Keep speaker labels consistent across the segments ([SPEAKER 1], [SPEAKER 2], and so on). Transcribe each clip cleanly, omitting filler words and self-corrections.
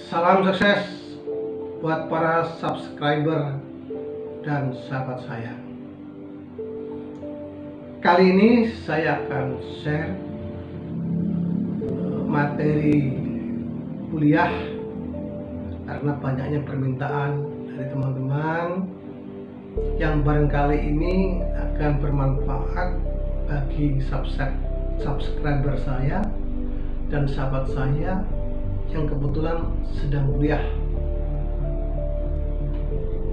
[SPEAKER 1] Salam sukses buat para subscriber dan sahabat saya. Kali ini saya akan share materi kuliah karena banyaknya permintaan dari teman-teman yang barangkali ini akan bermanfaat bagi subscriber saya dan sahabat saya yang kebetulan sedang kuliah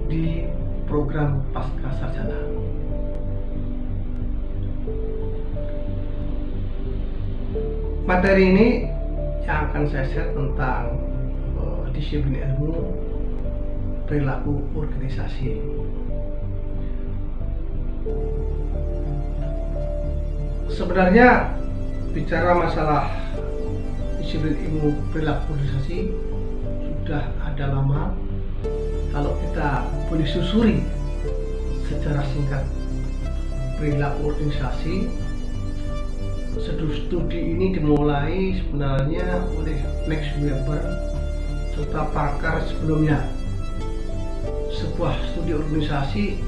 [SPEAKER 1] di program pasca sarjana. Materi ini yang akan saya share tentang disiplin ilmu perilaku organisasi. Sebenarnya bicara masalah disiplin ilmu perilaku organisasi sudah ada lama. Kalau kita boleh susuri secara singkat perilaku organisasi, studi ini dimulai sebenarnya oleh Max Weber serta pakar sebelumnya. Sebuah studi organisasi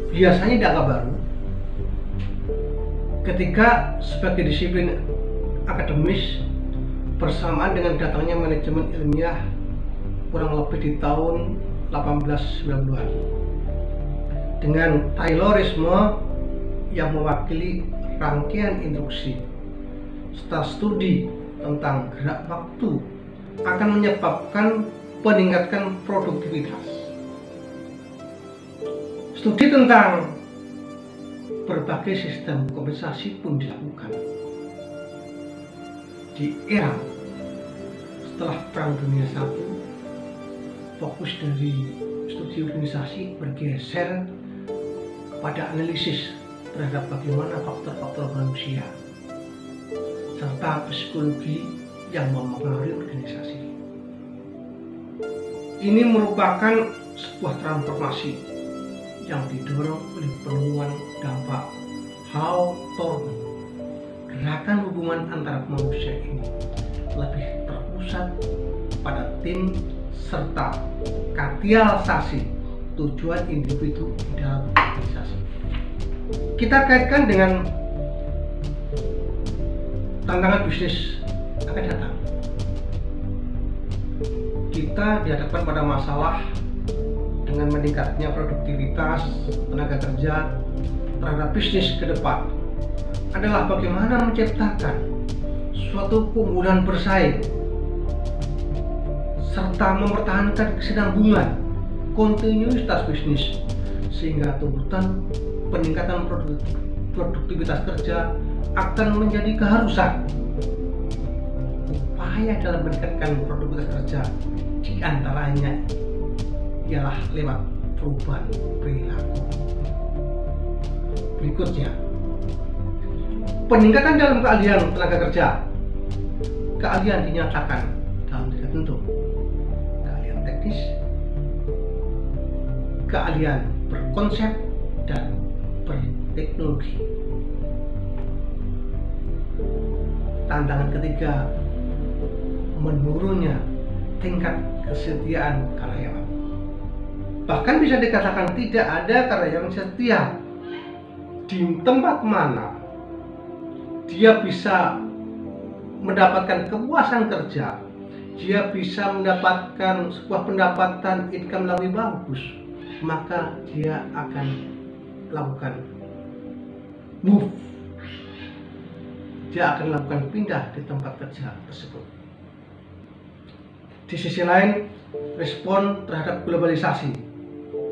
[SPEAKER 1] biasanya tidak baru ketika sebagai disiplin akademis bersamaan dengan datangnya manajemen ilmiah kurang lebih di tahun 1890-an dengan Taylorisme yang mewakili rangkaian instruksi serta studi tentang gerak waktu akan menyebabkan peningkatan produktivitas. Studi tentang berbagai sistem kompensasi pun dilakukan. Di era setelah Perang Dunia I, fokus dari studi organisasi bergeser kepada analisis terhadap bagaimana faktor-faktor manusia serta psikologi yang mempengaruhi organisasi. Ini merupakan sebuah transformasi yang didorong oleh penemuan dampak Hawthorne. Gerakan hubungan antara manusia ini lebih terpusat pada tim serta katialisasi tujuan individu di dalam organisasi. Kita kaitkan dengan tantangan bisnis akan datang. Kita dihadapkan pada masalah dengan meningkatnya produktivitas tenaga kerja terhadap bisnis ke depan adalah bagaimana menciptakan suatu keunggulan bersaing serta mempertahankan kesinambungan kontinuitas bisnis sehingga tuntutan peningkatan produktivitas kerja akan menjadi keharusan. Upaya dalam meningkatkan produktivitas kerja diantaranya ialah lewat perubahan perilaku. Berikutnya, peningkatan dalam keahlian tenaga kerja. Keahlian dinyatakan dalam tiga bentuk: keahlian teknis, keahlian berkonsep, dan berteknologi. Tantangan ketiga, menurunnya tingkat kesetiaan karyawan. Bahkan bisa dikatakan tidak ada karyawan setia di tempat mana dia bisa mendapatkan kepuasan kerja, dia bisa mendapatkan sebuah pendapatan income lebih bagus, maka dia akan lakukan move, dia akan lakukan pindah di tempat kerja tersebut. Di sisi lain, respon terhadap globalisasi,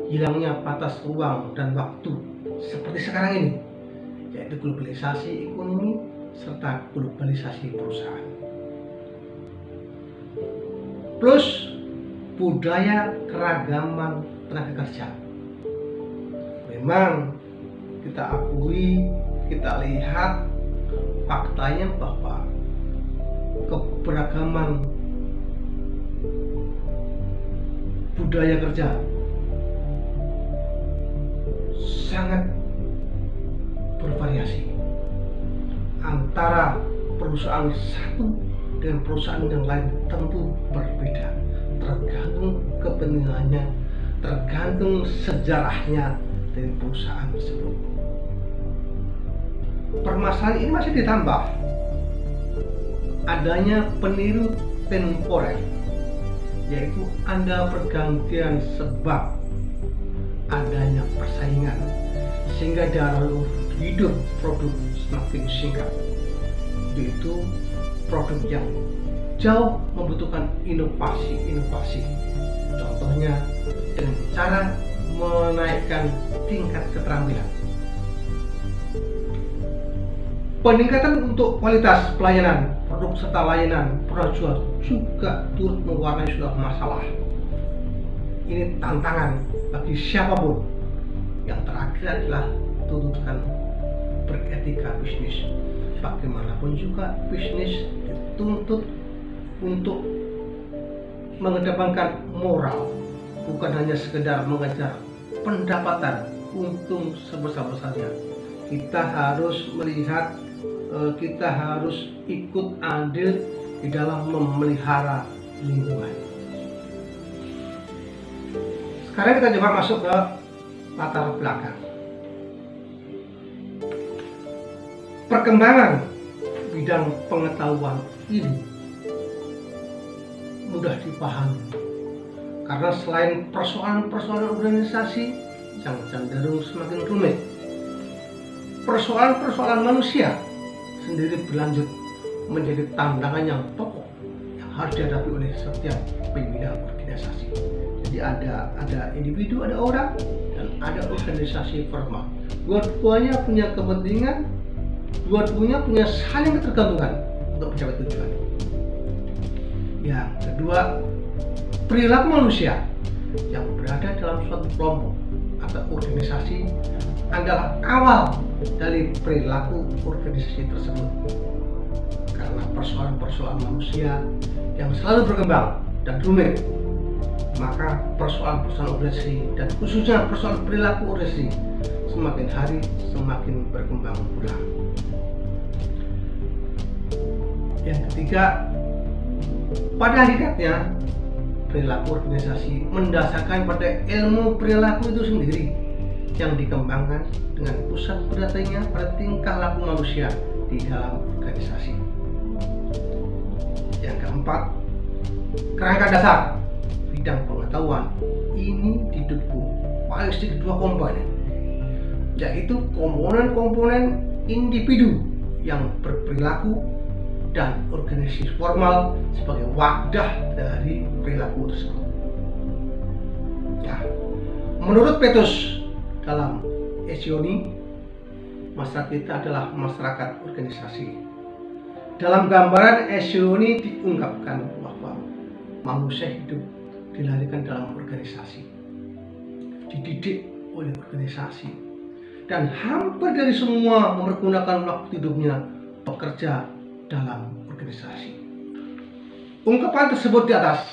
[SPEAKER 1] hilangnya batas ruang dan waktu seperti sekarang ini, yaitu globalisasi ekonomi serta globalisasi perusahaan, plus budaya keragaman tenaga kerja. Memang kita akui, kita lihat faktanya bahwa keberagaman budaya kerja sangat bervariasi antara perusahaan satu dengan perusahaan yang lain tentu berbeda, tergantung kepentingannya, tergantung sejarahnya dari perusahaan tersebut. Permasalahan ini masih ditambah adanya peniru temporer, yaitu Anda pergantian sebab adanya persaingan sehingga jalur hidup produk semakin singkat, yaitu produk yang jauh membutuhkan inovasi. Contohnya dengan cara menaikkan tingkat keterampilan. Peningkatan untuk kualitas pelayanan, produk serta layanan jual juga turut mewarnai suatu masalah. Ini tantangan bagi siapapun. Yang terakhir adalah tuntutan beretika bisnis. Bagaimanapun juga bisnis dituntut untuk mengedepankan moral, bukan hanya sekedar mengejar pendapatan untung sebesar-besarnya. Kita harus melihat, kita harus ikut andil di dalam memelihara lingkungan. Sekarang kita coba masuk ke latar belakang. Perkembangan bidang pengetahuan ini mudah dipahami karena selain persoalan-persoalan organisasi yang cenderung semakin rumit, persoalan-persoalan manusia sendiri berlanjut menjadi tantangan yang pokok yang harus dihadapi oleh setiap pimpinan organisasi. Jadi ada individu, ada orang, dan ada organisasi formal. Dua-duanya punya kepentingan, dua-duanya punya saling ketergantungan untuk mencapai tujuan. Yang kedua, perilaku manusia yang berada dalam suatu kelompok atau organisasi adalah awal dari perilaku organisasi tersebut. Karena persoalan-persoalan manusia yang selalu berkembang dan rumit, maka persoalan-persoalan organisasi dan khususnya persoalan perilaku organisasi semakin hari semakin berkembang pula. Yang ketiga, pada hakikatnya perilaku organisasi mendasarkan pada ilmu perilaku itu sendiri yang dikembangkan dengan pusat berdasarnya pada tingkah laku manusia di dalam organisasi. Yang keempat, kerangka dasar bidang pengetahuan ini didukung paling sedikit dua komponen, yaitu komponen-komponen individu yang berperilaku dan organisasi formal sebagai wadah dari perilaku tersebut. Ya, menurut Petrus dalam Hesioni, masyarakat kita adalah masyarakat organisasi. Dalam gambaran Hesioni diungkapkan bahwa manusia hidup dilahirkan dalam organisasi, dididik oleh organisasi, dan hampir dari semua mempergunakan waktu hidupnya bekerja dalam organisasi. Ungkapan tersebut di atas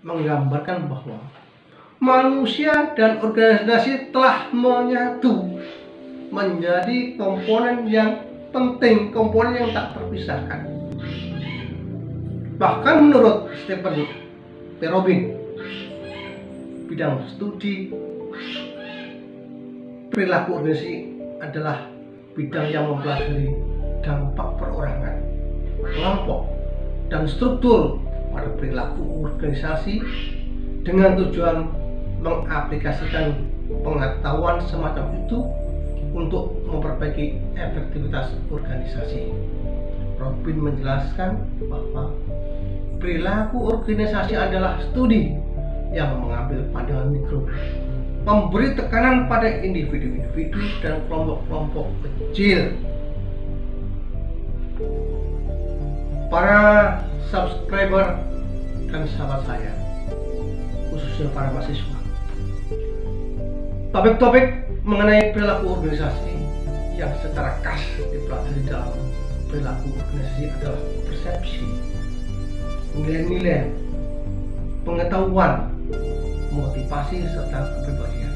[SPEAKER 1] menggambarkan bahwa manusia dan organisasi telah menyatu menjadi komponen yang penting, komponen yang tak terpisahkan. Bahkan menurut Stephen P. Robin, bidang studi perilaku organisasi adalah bidang yang mempelajari dampak perorangan, kelompok, dan struktur pada perilaku organisasi dengan tujuan mengaplikasikan pengetahuan semacam itu untuk memperbaiki efektivitas organisasi. Robin menjelaskan bahwa perilaku organisasi adalah studi yang mengambil pandangan mikro, memberi tekanan pada individu-individu dan kelompok-kelompok kecil. Para subscriber dan sahabat saya, khususnya para mahasiswa, topik-topik mengenai perilaku organisasi yang secara khas dipelajari dalam perilaku organisasi adalah persepsi, nilai-nilai, pengetahuan, motivasi, serta kepribadian.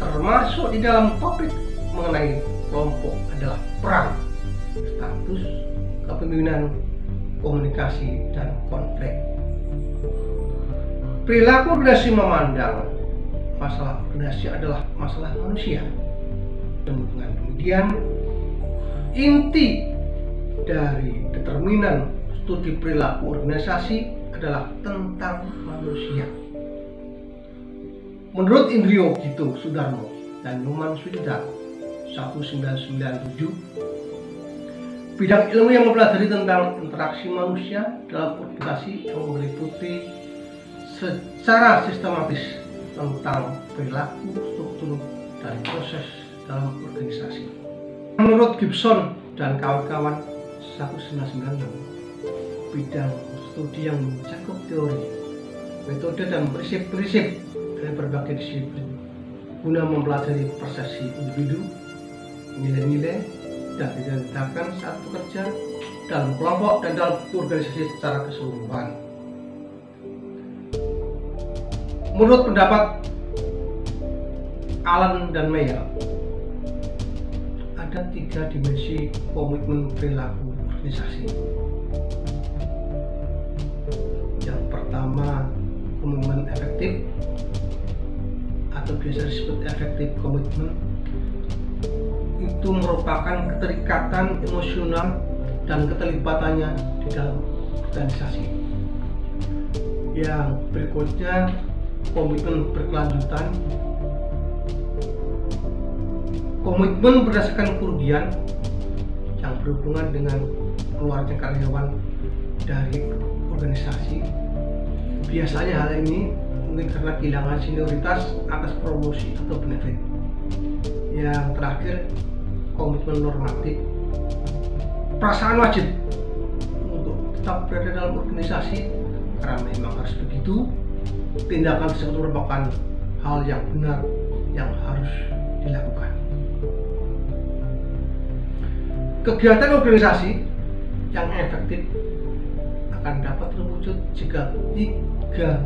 [SPEAKER 1] Termasuk di dalam topik mengenai kelompok adalah peran, status, kepemimpinan, komunikasi, dan konflik. Perilaku organisasi memandang masalah organisasi adalah masalah manusia. Dengan demikian, inti dari determinan studi perilaku organisasi adalah tentang manusia. Menurut Indrio Gito Sudarmo dan Nyoman Sujita 1997, bidang ilmu yang mempelajari tentang interaksi manusia dalam organisasi yang meliputi secara sistematis tentang perilaku, struktur, dan proses dalam organisasi. Menurut Gibson dan kawan-kawan 1996, bidang studi yang mencakup teori, metode, dan prinsip-prinsip dari berbagai disiplin guna mempelajari persepsi individu, nilai-nilai, dan ditetapkan saat bekerja dalam kelompok dan dalam organisasi secara keseluruhan. Menurut pendapat Allen dan Meyer, ada 3 dimensi komitmen perilaku organisasi. Yang pertama, komitmen efektif atau biasa disebut efektif komitmen. Itu merupakan keterikatan emosional dan keterlibatannya di dalam organisasi. Yang berikutnya, komitmen berkelanjutan. Komitmen berdasarkan kerugian yang berhubungan dengan keluarnya karyawan dari organisasi. Biasanya hal ini mungkin karena kehilangan senioritas atas promosi atau benefit. Yang terakhir, komitmen normatif. Perasaan wajib untuk tetap berada dalam organisasi karena memang harus begitu. Tindakan tersebut merupakan hal yang benar yang harus dilakukan. Kegiatan organisasi yang efektif akan dapat terwujud jika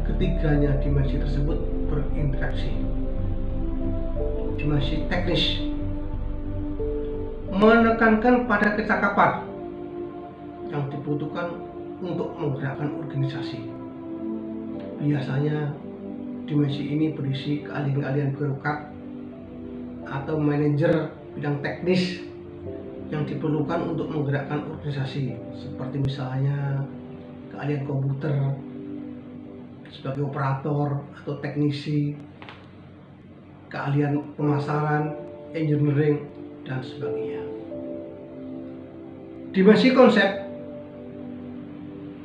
[SPEAKER 1] ketiganya dimensi tersebut berinteraksi. Dimensi teknis menekankan pada kecakapan yang dibutuhkan untuk menggerakkan organisasi. Biasanya dimensi ini berisi keahlian-keahlian birokrat atau manajer bidang teknis yang diperlukan untuk menggerakkan organisasi, seperti misalnya keahlian komputer sebagai operator atau teknisi, keahlian pemasaran, engineering, dan sebagainya. Dimensi konsep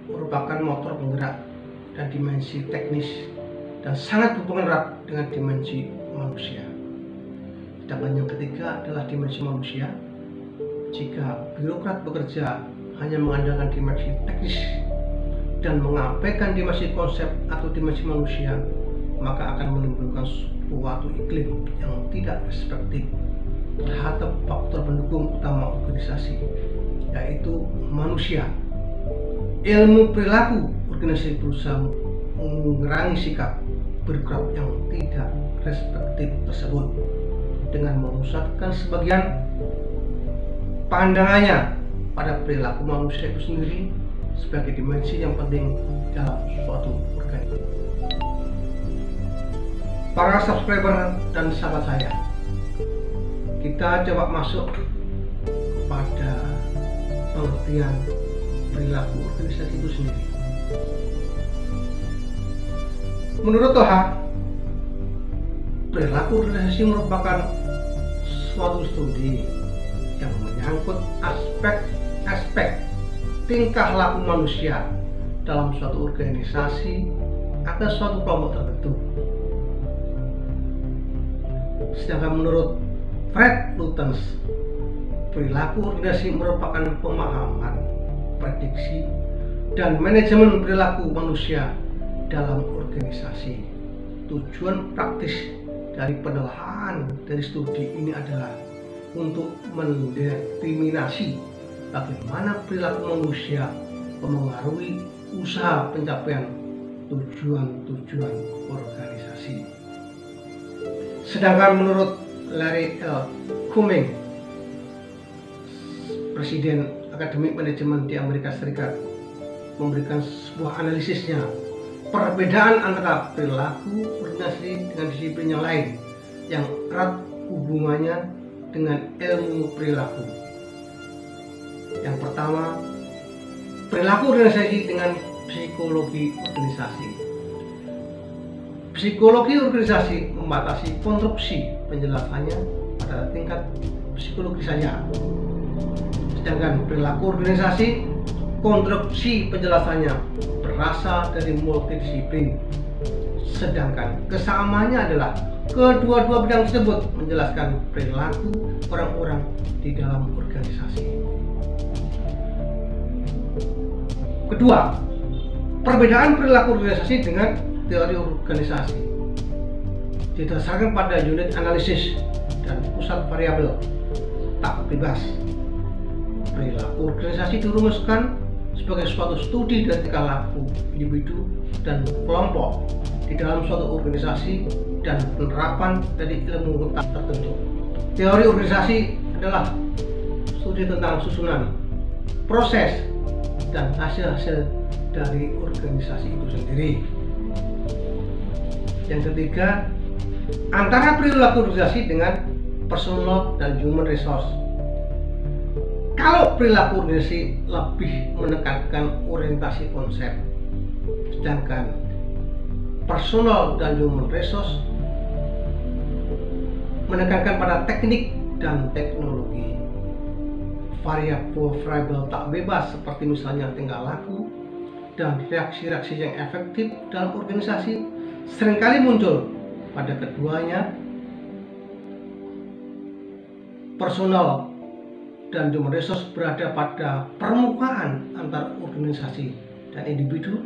[SPEAKER 1] merupakan motor penggerak dan dimensi teknis dan sangat berhubungan erat dengan dimensi manusia. Sedangkan yang ketiga adalah dimensi manusia. Jika birokrat bekerja hanya mengandalkan dimensi teknis dan mengabaikan dimensi konsep atau dimensi manusia, maka akan menimbulkan suatu iklim yang tidak respektif terhadap faktor pendukung utama organisasi, yaitu manusia. Ilmu perilaku organisasi berusaha mengurangi sikap birokrat yang tidak respektif tersebut dengan memusatkan sebagian pandangannya pada perilaku manusia itu sendiri sebagai dimensi yang penting dalam suatu organisasi. Para subscriber dan sahabat saya, kita coba masuk pada pengertian perilaku organisasi itu sendiri. Menurut Toha, perilaku organisasi merupakan suatu studi yang menyangkut aspek-aspek tingkah laku manusia dalam suatu organisasi atau suatu kelompok tertentu. Sedangkan menurut Fred Lutyens, perilaku organisasi merupakan pemahaman, prediksi, dan manajemen perilaku manusia dalam organisasi. Tujuan praktis dari penelaahan dari studi ini adalah untuk mendeterminasi bagaimana perilaku manusia memengaruhi usaha pencapaian tujuan-tujuan organisasi. Sedangkan menurut Larry L. Cumming, Presiden Akademik Manajemen di Amerika Serikat, memberikan sebuah analisisnya. Perbedaan antara perilaku organisasi dengan disiplin yang lain yang erat hubungannya dengan ilmu perilaku. Yang pertama, perilaku organisasi dengan psikologi organisasi. Psikologi organisasi membatasi konstruksi penjelasannya pada tingkat psikologi saja. Sedangkan perilaku organisasi, konstruksi penjelasannya berasal dari multidisiplin. Sedangkan kesamaannya adalah kedua-dua bidang tersebut menjelaskan perilaku orang-orang di dalam organisasi. Kedua, perbedaan perilaku organisasi dengan teori organisasi didasarkan pada unit analisis dan pusat variabel tak bebas. Perilaku organisasi dirumuskan sebagai suatu studi dari tingkah laku individu dan kelompok di dalam suatu organisasi dan penerapan dari ilmu tertentu. Teori organisasi adalah studi tentang susunan, proses, dan hasil-hasil dari organisasi itu sendiri. Yang ketiga, antara perilaku organisasi dengan personal dan human resource. Kalau perilaku organisasi lebih menekankan orientasi konsep, sedangkan personal dan human resource menekankan pada teknik dan teknologi. Variabel tak bebas seperti misalnya tingkah laku dan reaksi-reaksi yang efektif dalam organisasi seringkali muncul pada keduanya. Personal dan human resource berada pada permukaan antar organisasi dan individu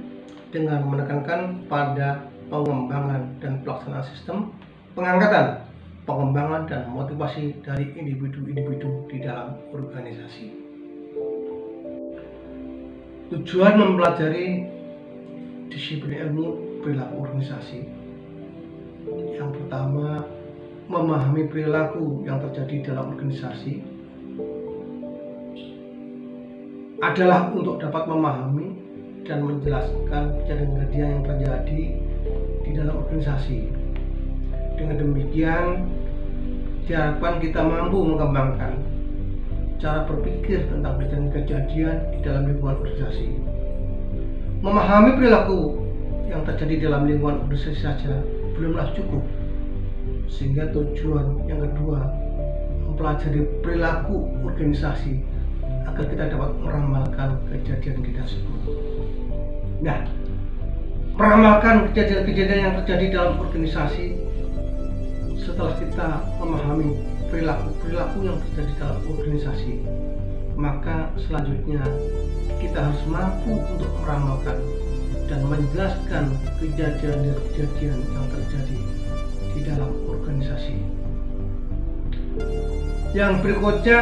[SPEAKER 1] dengan menekankan pada pengembangan dan pelaksanaan sistem, pengangkatan, pengembangan dan motivasi dari individu-individu di dalam organisasi. Tujuan mempelajari disiplin ilmu perilaku organisasi. Yang pertama, memahami perilaku yang terjadi dalam organisasi adalah untuk dapat memahami dan menjelaskan kejadian-kejadian yang terjadi di dalam organisasi. Dengan demikian, diharapkan kita mampu mengembangkan cara berpikir tentang kejadian-kejadian di dalam lingkungan organisasi. Memahami perilaku yang terjadi dalam lingkungan organisasi saja belumlah cukup, sehingga tujuan yang kedua, mempelajari perilaku organisasi agar kita dapat meramalkan kejadian kita tersebut. Nah, meramalkan kejadian-kejadian yang terjadi dalam organisasi setelah kita memahami perilaku-perilaku yang terjadi dalam organisasi, maka selanjutnya kita harus mampu untuk meramalkan dan menjelaskan kejadian-kejadian yang terjadi di dalam organisasi. Yang berikutnya,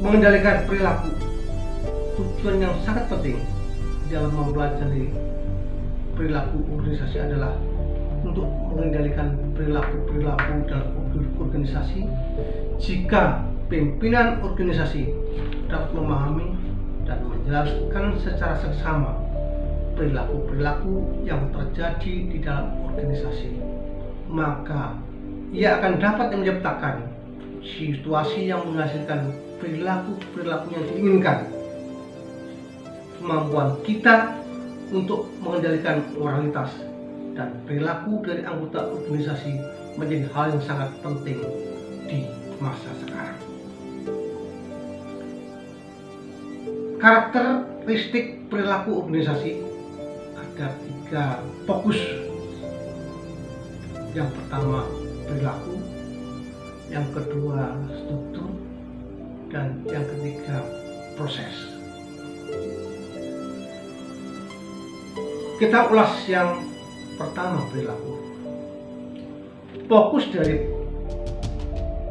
[SPEAKER 1] mengendalikan perilaku. Tujuan yang sangat penting dalam mempelajari perilaku organisasi adalah untuk mengendalikan perilaku dalam organisasi. Jika pimpinan organisasi dapat memahami dan menjelaskan secara seksama perilaku-perilaku yang terjadi di dalam organisasi, maka ia akan dapat menciptakan situasi yang menghasilkan perilaku-perilaku yang diinginkan. Kemampuan kita untuk mengendalikan moralitas dan perilaku dari anggota organisasi menjadi hal yang sangat penting di masa sekarang. Karakteristik perilaku organisasi ada 3 fokus. Yang pertama, perilaku, yang kedua, struktur, dan yang ketiga, proses. Kita ulas yang pertama, perilaku. Fokus dari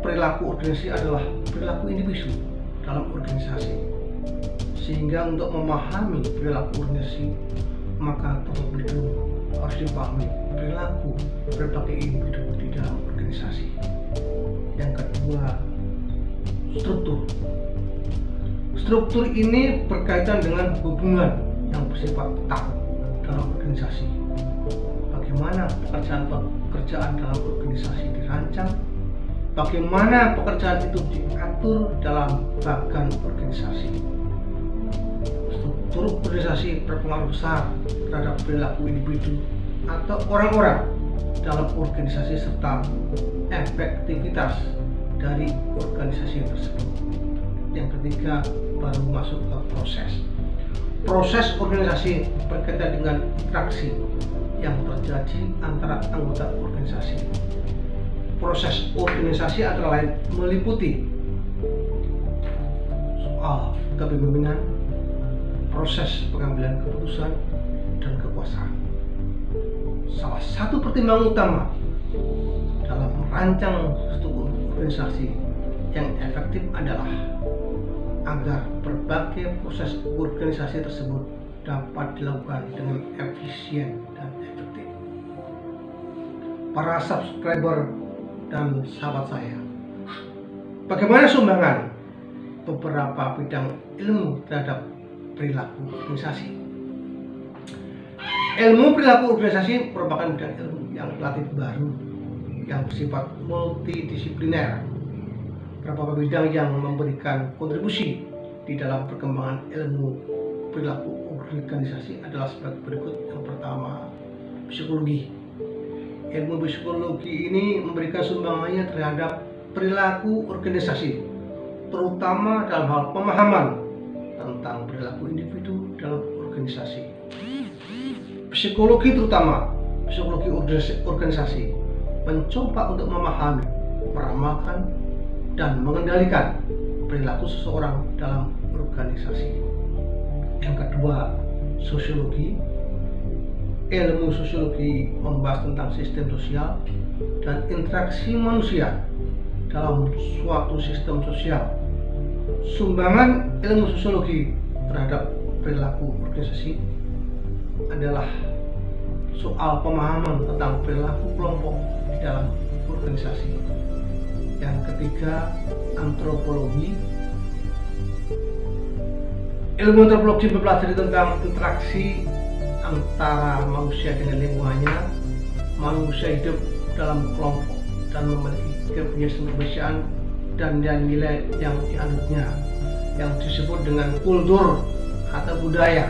[SPEAKER 1] perilaku organisasi adalah perilaku individu dalam organisasi. Sehingga untuk memahami perilaku organisasi, maka terlebih dahulu harus dipahami perilaku berbagai individu di dalam organisasi. Yang kedua, struktur. Struktur ini berkaitan dengan hubungan yang bersifat tetap dalam organisasi. Bagaimana pekerjaan dalam organisasi dirancang, bagaimana pekerjaan itu diatur dalam bagan organisasi. Struktur organisasi berpengaruh besar terhadap perilaku individu atau orang-orang dalam organisasi serta efektivitas dari organisasi tersebut. Yang ketiga, baru masuk ke proses. Proses organisasi berkaitan dengan interaksi yang terjadi antara anggota organisasi. Proses organisasi antara lain meliputi soal kepemimpinan, proses pengambilan keputusan, dan kekuasaan. Salah satu pertimbangan utama dalam merancang struktur organisasi yang efektif adalah agar berbagai proses organisasi tersebut dapat dilakukan dengan efisien dan efektif. Para subscriber dan sahabat saya, bagaimana sumbangan beberapa bidang ilmu terhadap perilaku organisasi? Ilmu perilaku organisasi merupakan bidang ilmu yang relatif baru yang bersifat multidisipliner. Beberapa bidang yang memberikan kontribusi di dalam perkembangan ilmu perilaku organisasi adalah sebagai berikut. Yang pertama, psikologi. Ilmu psikologi ini memberikan sumbangannya terhadap perilaku organisasi, terutama dalam hal pemahaman tentang perilaku individu dalam organisasi. Psikologi, terutama psikologi organisasi, mencoba untuk memahami, meramalkan, dan mengendalikan perilaku seseorang dalam organisasi. Yang kedua, sosiologi. Ilmu sosiologi membahas tentang sistem sosial dan interaksi manusia dalam suatu sistem sosial. Sumbangan ilmu sosiologi terhadap perilaku organisasi adalah soal pemahaman tentang perilaku kelompok di dalam organisasi. Yang ketiga, antropologi. Ilmu antropologi mempelajari tentang interaksi antara manusia dengan lingkungannya. Manusia hidup dalam kelompok dan memiliki kebiasaan dan nilai yang dianutnya, yang disebut dengan kultur atau budaya.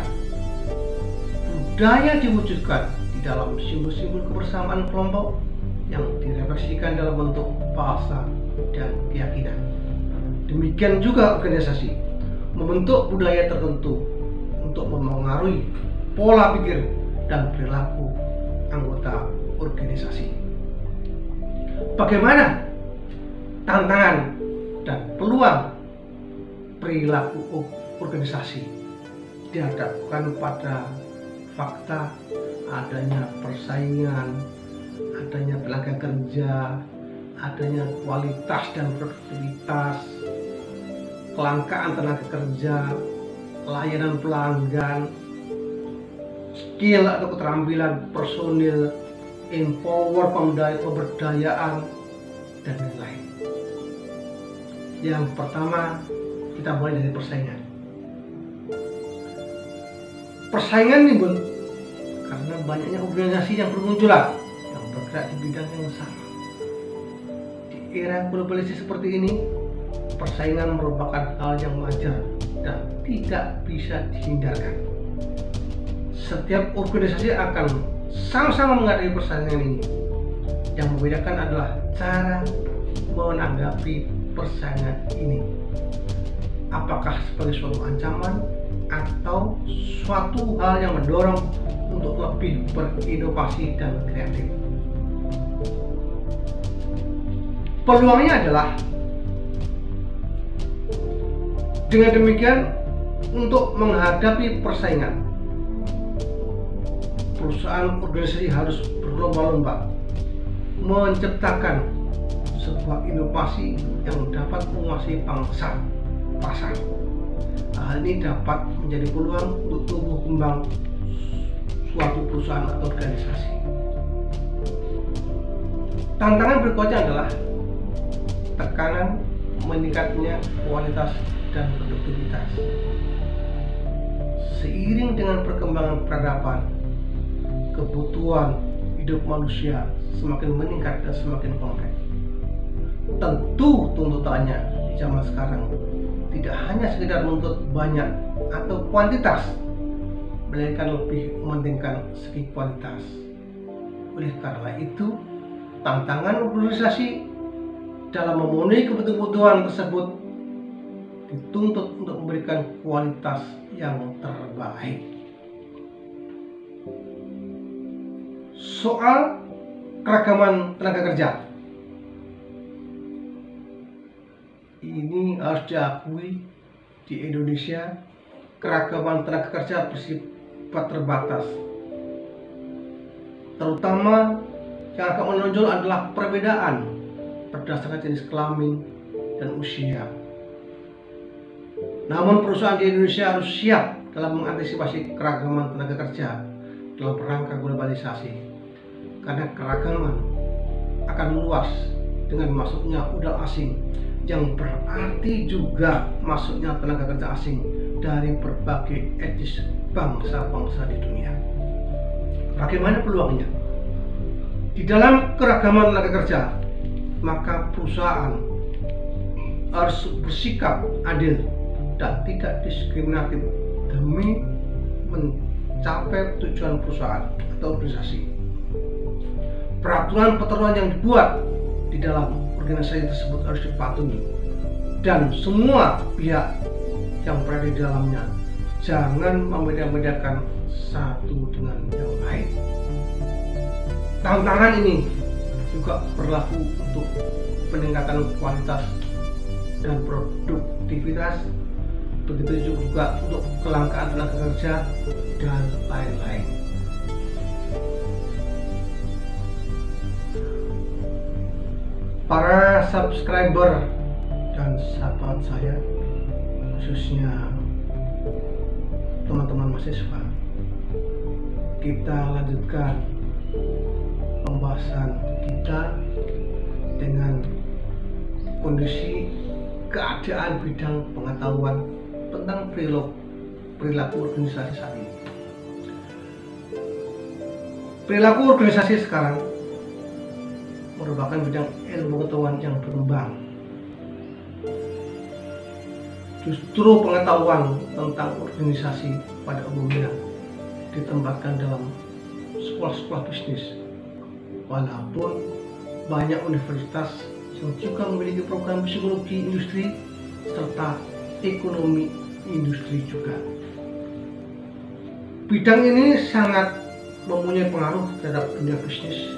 [SPEAKER 1] Budaya diwujudkan di dalam simbol-simbol kebersamaan kelompok yang direfleksikan dalam bentuk bahasa dan keyakinan. Demikian juga organisasi membentuk budaya tertentu untuk memengaruhi pola pikir dan perilaku anggota organisasi. Bagaimana tantangan dan peluang perilaku organisasi dihadapkan pada fakta adanya persaingan, adanya tenaga kerja, adanya kualitas dan produktivitas, kelangkaan tenaga kerja, layanan pelanggan, skill atau keterampilan personil, empower pemberdayaan, dan lain-lain. Yang pertama, kita mulai dari persaingan. Persaingan timbul karena banyaknya organisasi yang bermunculan yang bergerak di bidang yang sama. Di era globalisasi seperti ini, persaingan merupakan hal yang wajar dan tidak bisa dihindarkan. Setiap organisasi akan sama-sama menghadapi persaingan ini. Yang membedakan adalah cara menanggapi persaingan ini. Apakah sebagai suatu ancaman atau suatu hal yang mendorong untuk lebih berinovasi dan kreatif. Peluangnya adalah dengan demikian untuk menghadapi persaingan, perusahaan organisasi harus berlomba-lomba menciptakan sebuah inovasi yang dapat menguasai pangsa pasar. Hal ini dapat menjadi peluang untuk tumbuh kembang suatu perusahaan atau organisasi. Tantangan berikutnya adalah tekanan meningkatnya kualitas dan produktivitas. Seiring dengan perkembangan peradaban, kebutuhan hidup manusia semakin meningkat dan semakin kompleks. Tentu tuntutannya di zaman sekarang tidak hanya sekedar menuntut banyak atau kuantitas, melainkan lebih mementingkan segi kualitas. Oleh karena itu, tantangan organisasi dalam memenuhi kebutuhan tersebut dituntut untuk memberikan kualitas yang terbaik. Soal keragaman tenaga kerja, ini harus diakui, di Indonesia keragaman tenaga kerja bersifat terbatas. Terutama yang akan menonjol adalah perbedaan berdasarkan jenis kelamin dan usia. Namun perusahaan di Indonesia harus siap dalam mengantisipasi keragaman tenaga kerja dalam rangka globalisasi, karena keragaman akan meluas dengan masuknya modal asing, yang berarti juga masuknya tenaga kerja asing dari berbagai etnis bangsa-bangsa di dunia. Bagaimana peluangnya? Di dalam keragaman tenaga kerja, maka perusahaan harus bersikap adil dan tidak diskriminatif demi mencapai tujuan perusahaan atau organisasi. Peraturan yang dibuat di dalam organisasi tersebut harus dipatuhi, dan semua pihak yang berada di dalamnya jangan membeda-bedakan satu dengan yang lain. Tantangan ini juga berlaku untuk peningkatan kualitas dan produktivitas, begitu juga untuk kelangkaan tenaga kerja dan lain-lain. Para subscriber dan sahabat saya, khususnya teman-teman mahasiswa, kita lanjutkan pembahasan kita dengan kondisi keadaan bidang pengetahuan tentang perilaku organisasi saat ini. Perilaku organisasi sekarang merupakan bidang ilmu pengetahuan yang berkembang. Justru pengetahuan tentang organisasi pada umumnya ditempatkan dalam sekolah-sekolah bisnis, walaupun banyak universitas yang juga memiliki program psikologi industri serta ekonomi industri juga. Bidang ini sangat mempunyai pengaruh terhadap dunia bisnis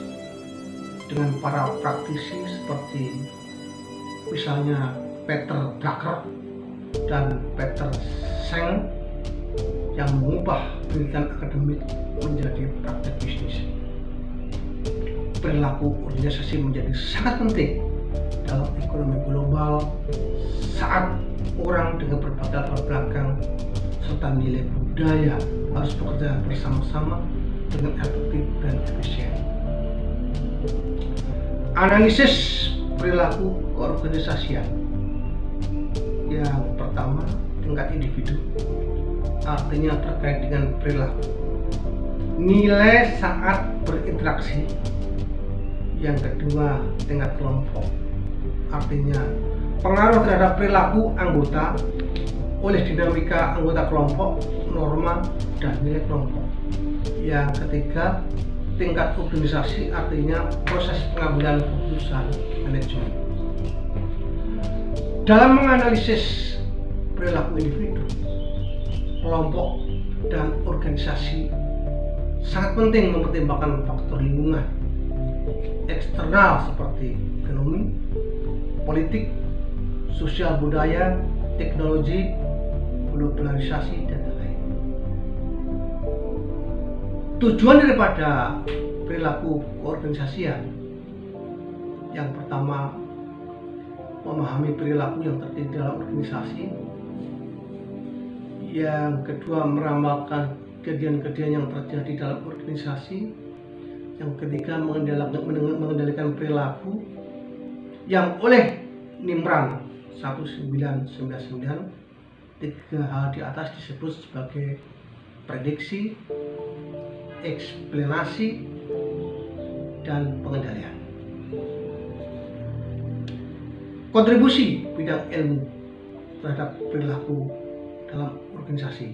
[SPEAKER 1] dengan para praktisi seperti misalnya Peter Drucker dan Peter Seng yang mengubah pendidikan akademik menjadi praktek bisnis. Perilaku organisasi menjadi sangat penting dalam ekonomi global saat orang dengan berbagai latar belakang serta nilai budaya harus bekerja bersama-sama dengan efektif dan efisien. Analisis perilaku keorganisasian. Yang pertama, tingkat individu, artinya terkait dengan perilaku, nilai saat berinteraksi. Yang kedua, tingkat kelompok, artinya pengaruh terhadap perilaku anggota oleh dinamika anggota kelompok, norma, dan nilai kelompok. Yang ketiga, tingkat organisasi, artinya proses pengambilan keputusan manajemen. Dalam menganalisis perilaku individu, kelompok, dan organisasi, sangat penting mempertimbangkan faktor lingkungan eksternal seperti ekonomi, politik, sosial budaya, teknologi, globalisasi, dan lain-lain. Tujuan daripada perilaku keorganisasian, yang pertama, memahami perilaku yang terjadi dalam organisasi. Yang kedua, meramalkan kejadian-kejadian yang terjadi dalam organisasi. Yang ketiga, mengendalikan perilaku yang oleh Nimran 1999 Tiga hal di atas disebut sebagai prediksi, eksplanasi, dan pengendalian. Kontribusi bidang ilmu terhadap perilaku dalam organisasi.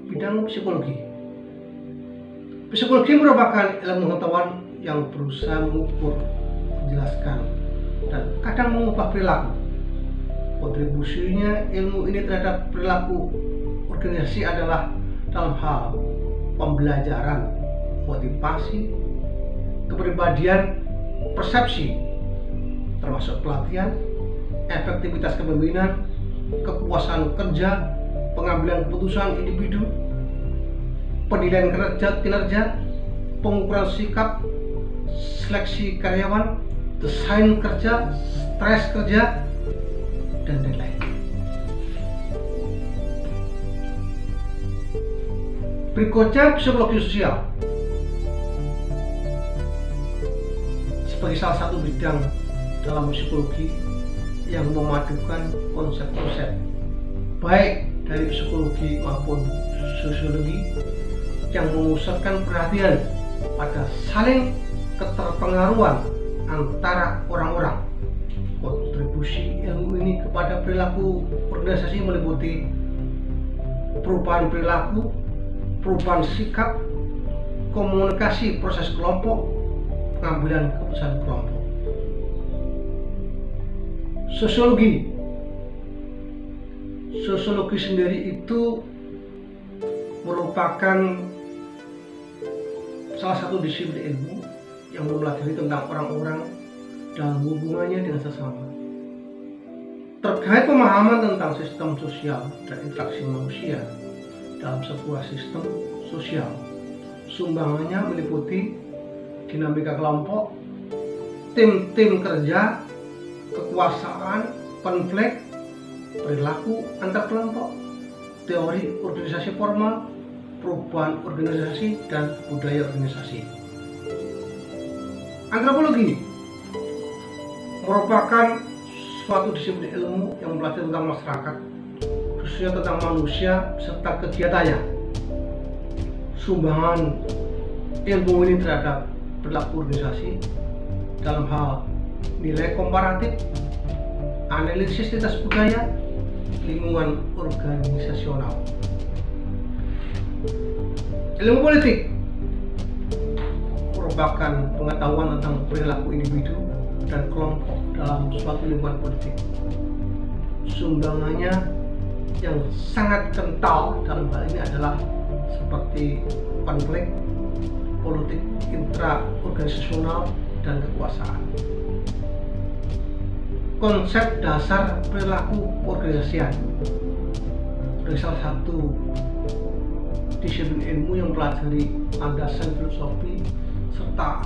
[SPEAKER 1] Bidang psikologi. Psikologi merupakan ilmu pengetahuan yang berusaha mengukur, menjelaskan, dan kadang mengubah perilaku. Kontribusinya ilmu ini terhadap perilaku organisasi adalah dalam hal pembelajaran, motivasi, kepribadian, persepsi, termasuk pelatihan, efektivitas kepemimpinan, kepuasan kerja, pengambilan keputusan individu, penilaian kinerja, pengukuran sikap, seleksi karyawan, desain kerja, stres kerja, dan lain-lain. Berikutnya psikologi sosial. Sebagai salah satu bidang dalam psikologi yang memadukan konsep-konsep baik dari psikologi maupun sosiologi yang memusatkan perhatian pada saling keterpengaruhan antara orang-orang. Kontribusi ilmu ini kepada perilaku organisasi meliputi perubahan perilaku, perubahan sikap, komunikasi proses kelompok, pengambilan keputusan kelompok. Sosiologi. Sosiologi sendiri itu merupakan salah satu disiplin ilmu yang mempelajari tentang orang-orang dan hubungannya dengan sesama. Terkait pemahaman tentang sistem sosial dan interaksi manusia dalam sebuah sistem sosial, sumbangannya meliputi dinamika kelompok, tim-tim kerja, kekuasaan, konflik, perilaku antar kelompok, teori organisasi formal, perubahan organisasi, dan budaya organisasi. Antropologi merupakan suatu disiplin ilmu yang belajar tentang masyarakat, khususnya tentang manusia serta kegiatannya. Sumbangan ilmu ini terhadap perilaku organisasi dalam hal nilai komparatif, analisis lintas budaya, lingkungan organisasional. Ilmu politik merupakan pengetahuan tentang perilaku individu dan kelompok dalam suatu lingkungan politik. Sumbangannya yang sangat kental dalam hal ini adalah seperti konflik, politik intra-organisasional, dan kekuasaan. Konsep dasar perilaku organisasian sebagai salah satu disiplin ilmu yang mempelajari landasan filosofi serta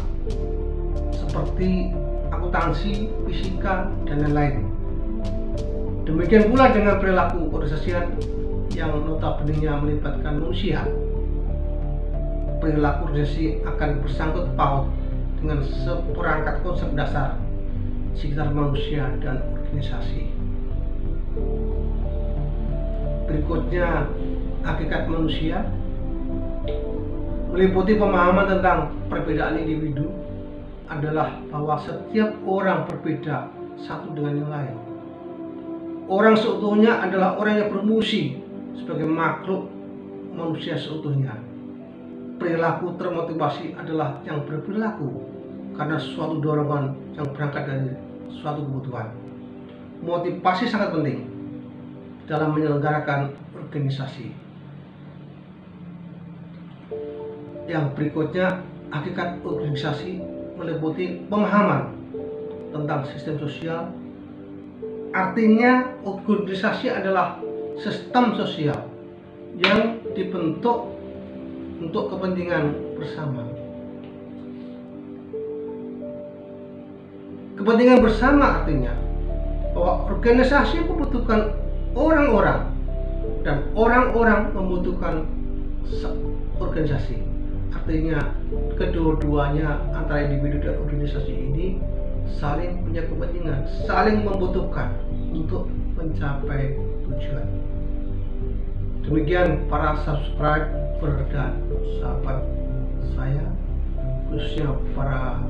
[SPEAKER 1] seperti akuntansi, fisika, dan lain-lain. Demikian pula dengan perilaku organisasian yang notabene-nya melibatkan manusia. Perilaku organisasi akan bersangkut paut dengan seperangkat konsep dasar sekitar manusia dan organisasi. Berikutnya, hakikat manusia meliputi pemahaman tentang perbedaan individu adalah bahwa setiap orang berbeda satu dengan yang lain. Orang seutuhnya adalah orang yang berfungsi sebagai makhluk manusia seutuhnya. Perilaku termotivasi adalah yang berperilaku karena suatu dorongan yang berangkat dari suatu kebutuhan. Motivasi sangat penting dalam menyelenggarakan organisasi. Yang berikutnya, hakikat organisasi meliputi pemahaman tentang sistem sosial. Artinya, organisasi adalah sistem sosial yang dibentuk untuk kepentingan bersama. Kepentingan bersama artinya bahwa organisasi membutuhkan orang-orang dan orang-orang membutuhkan organisasi. Artinya kedua-duanya antara individu dan organisasi ini saling punya kepentingan, saling membutuhkan untuk mencapai tujuan. Demikian para subscriber dan sahabat saya, khususnya para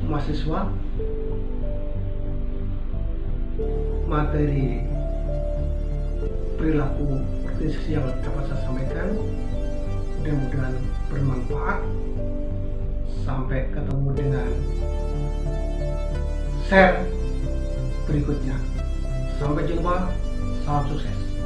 [SPEAKER 1] mahasiswa, materi perilaku organisasi yang dapat saya sampaikan mudah-mudahan bermanfaat. Sampai ketemu dengan share berikutnya. Sampai jumpa, salam sukses.